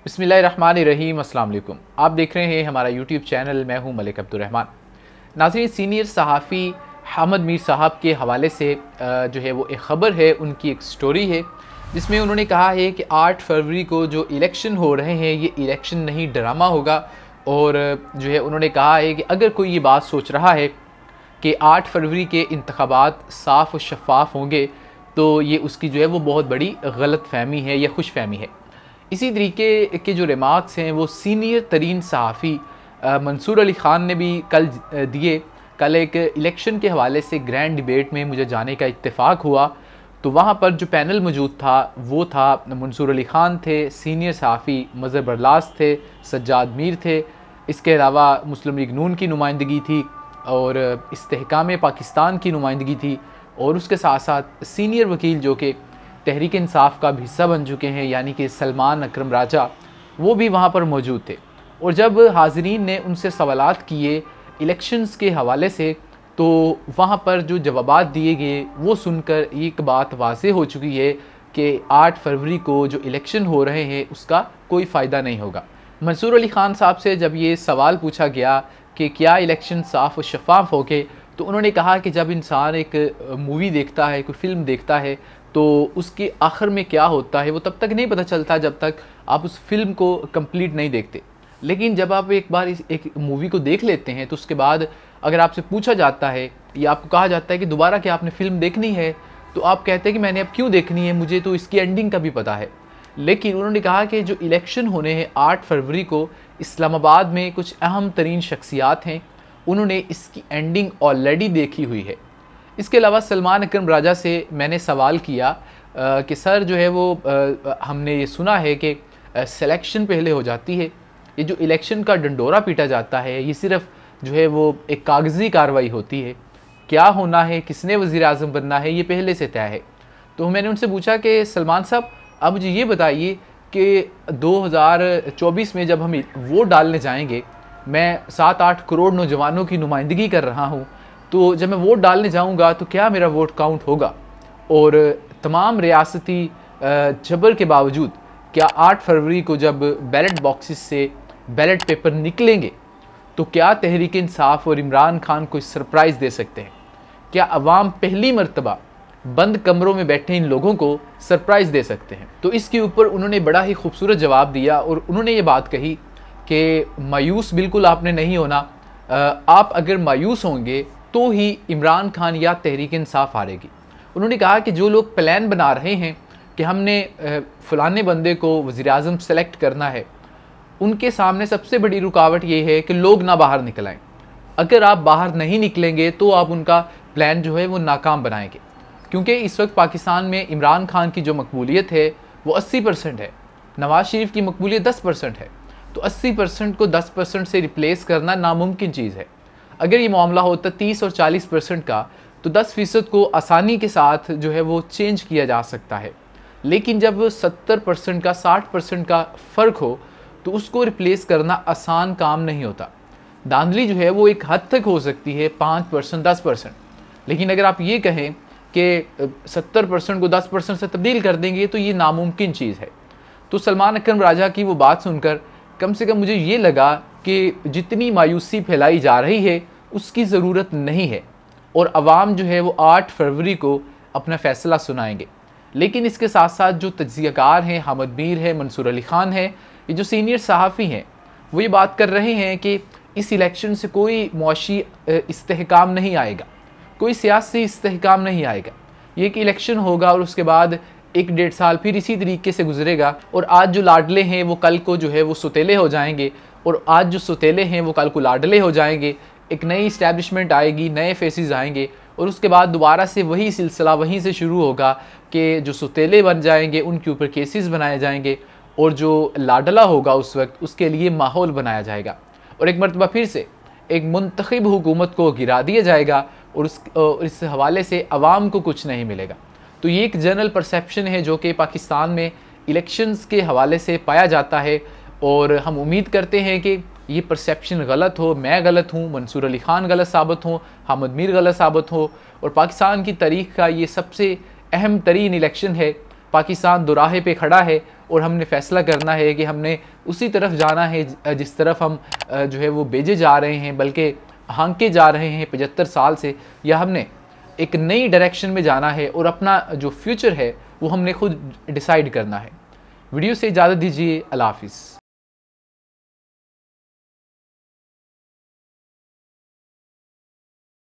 बिस्मिल्लाहिर्रहमानिर्रहीम, अस्सलाम वालेकुम। आप देख रहे हैं हमारा यूट्यूब चैनल। मैं हूं मलिक अब्दुर्रहमान। नाज़रीन, सीनियर सहाफ़ी हामिद मीर साहब के हवाले से जो है वो एक ख़बर है, उनकी एक स्टोरी है जिसमें उन्होंने कहा है कि 8 फरवरी को जो इलेक्शन हो रहे हैं ये इलेक्शन नहीं ड्रामा होगा। और जो है उन्होंने कहा है कि अगर कोई ये बात सोच रहा है कि 8 फरवरी के इंतख़ाबात साफ़ और शफ़ाफ़ होंगे तो ये उसकी जो है वो बहुत बड़ी गलत फ़हमी है या खुश फ़हमी है। इसी तरीके के जो रिमार्क्स हैं वो सीनियर तरीन सहाफ़ी मंसूर अली ख़ान ने भी कल दिए। कल एक इलेक्शन के हवाले से ग्रैंड डिबेट में मुझे जाने का इत्तेफ़ाक हुआ, तो वहाँ पर जो पैनल मौजूद था वो था मंसूर अली ख़ान थे, सीनियर सहाफ़ी मज़हर बरलास थे, सज्जाद मीर थे, इसके अलावा मुस्लिम लीग नून की नुमाइंदगी थी और इस्तेहकाम पाकिस्तान की नुमाइंदगी थी, और उसके साथ साथ सीनियर वकील जो कि तहरीक इंसाफ का भी हिस्सा बन चुके हैं यानी कि सलमान अकरम राजा, वो भी वहाँ पर मौजूद थे। और जब हाज़रीन ने उनसे सवालात किए इलेक्शंस के हवाले से तो वहाँ पर जो जवाबात दिए गए वो सुनकर एक बात वाज़ेह हो चुकी है कि 8 फरवरी को जो इलेक्शन हो रहे हैं उसका कोई फ़ायदा नहीं होगा। मंसूर अली ख़ान साहब से जब ये सवाल पूछा गया कि क्या इलेक्शन साफ़ और शफ़ाफ़ हो गए, तो उन्होंने कहा कि जब इंसान एक मूवी देखता है, कोई फ़िल्म देखता है, तो उसके आखिर में क्या होता है वो तब तक नहीं पता चलता जब तक आप उस फिल्म को कंप्लीट नहीं देखते। लेकिन जब आप एक बार एक मूवी को देख लेते हैं तो उसके बाद अगर आपसे पूछा जाता है या आपको कहा जाता है कि दोबारा क्या आपने फ़िल्म देखनी है, तो आप कहते हैं कि मैंने अब क्यों देखनी है, मुझे तो इसकी एंडिंग का भी पता है। लेकिन उन्होंने कहा कि जो इलेक्शन होने हैं 8 फरवरी को इस्लामाबाद में, कुछ अहम तरीन शख्सियात हैं, उन्होंने इसकी एंडिंग ऑलरेडी देखी हुई है। इसके अलावा सलमान अकरम राजा से मैंने सवाल किया कि सर जो है वो हमने ये सुना है कि सिलेक्शन पहले हो जाती है, ये जो इलेक्शन का डंडोरा पीटा जाता है ये सिर्फ जो है वो एक कागज़ी कार्रवाई होती है, क्या होना है, किसने वज़ीर आज़म बनना है, ये पहले से तय है। तो मैंने उनसे पूछा कि सलमान साहब अब मुझे ये बताइए कि 2024 में जब हम वोट डालने जाएंगे, मैं 7-8 करोड़ नौजवानों की नुमाइंदगी कर रहा हूँ, तो जब मैं वोट डालने जाऊंगा तो क्या मेरा वोट काउंट होगा? और तमाम रियासती जबर के बावजूद क्या 8 फरवरी को जब बैलेट बॉक्सेस से बैलेट पेपर निकलेंगे तो क्या तहरीक इंसाफ और इमरान खान को सरप्राइज़ दे सकते हैं? क्या अवाम पहली मर्तबा बंद कमरों में बैठे इन लोगों को सरप्राइज़ दे सकते हैं? तो इसके ऊपर उन्होंने बड़ा ही खूबसूरत जवाब दिया और उन्होंने ये बात कही कि मायूस बिल्कुल आपने नहीं होना, आप अगर मायूस होंगे तो ही इमरान खान या तहरीक इंसाफ हारेगी। उन्होंने कहा कि जो लोग प्लान बना रहे हैं कि हमने फ़लाने बंदे को वज़ीर आज़म सेलेक्ट करना है, उनके सामने सबसे बड़ी रुकावट ये है कि लोग ना बाहर निकल आएँ। अगर आप बाहर नहीं निकलेंगे तो आप उनका प्लान जो है वो नाकाम बनाएंगे, क्योंकि इस वक्त पाकिस्तान में इमरान खान की जो मकबूलियत है वो 80% है, नवाज़ शरीफ की मकबूलियत 10% है। तो 80% को 10% से रिप्लेस करना नामुमकिन चीज़ है। अगर ये मामला होता 30 और 40% का तो 10% को आसानी के साथ जो है वो चेंज किया जा सकता है। लेकिन जब 70% का 60% का फ़र्क हो तो उसको रिप्लेस करना आसान काम नहीं होता। धांधली जो है वो एक हद तक हो सकती है 5% 10%, लेकिन अगर आप ये कहें कि 70% को 10% से तब्दील कर देंगे तो ये नामुमकिन चीज़ है। तो सलमान अकरम राजा की वो बात सुनकर कम से कम मुझे ये लगा कि जितनी मायूसी फैलाई जा रही है उसकी ज़रूरत नहीं है, और अवाम जो है वो 8 फरवरी को अपना फ़ैसला सुनाएंगे। लेकिन इसके साथ साथ जो तज्ज़ियाकार हैं, हामिद मीर है, मंसूर अली ख़ान है, ये जो सीनियर सहाफ़ी हैं, वो ये बात कर रहे हैं कि इस इलेक्शन से कोई मुआशी इस्तेहकाम नहीं आएगा, कोई सियासी इस्तेहकाम नहीं आएगा। ये एक इलेक्शन होगा और उसके बाद 1-1.5 साल फिर इसी तरीके से गुजरेगा, और आज जो लाडले हैं वो कल को जो है वो सुतेले हो जाएंगे, और आज जो सुतेले हैं वो कल को लाडले हो जाएंगे। एक नई इस्टेब्लिशमेंट आएगी, नए फेसेस आएंगे, और उसके बाद दोबारा से वही सिलसिला वहीं से शुरू होगा कि जो सुतेले बन जाएंगे उनके ऊपर केसेस बनाए जाएंगे, और जो लाडला होगा उस वक्त उसके लिए माहौल बनाया जाएगा, और एक मरतबा फिर से एक मुंतखब हुकूमत को गिरा दिया जाएगा, और इस हवाले से अवाम को कुछ नहीं मिलेगा। तो ये एक जनरल परसेप्शन है जो कि पाकिस्तान में इलेक्शंस के हवाले से पाया जाता है, और हम उम्मीद करते हैं कि ये परसेप्शन गलत हो, मैं गलत हूँ, मंसूर अली ख़ान गलत साबित हो, हामिद मीर गलत साबित हो, और पाकिस्तान की तारीख़ का ये सबसे अहम तरीन इलेक्शन है पाकिस्तान दोराहे पे खड़ा है और हमने फ़ैसला करना है कि हमने उसी तरफ जाना है जिस तरफ हम जो है वो भेजे जा रहे हैं, बल्कि हाँके जा रहे हैं 75 साल से, या हमने एक नई डायरेक्शन में जाना है और अपना जो फ्यूचर है वो हमने खुद डिसाइड करना है। वीडियो से इजाज़त दीजिए। अल्लाह हाफ़िज़।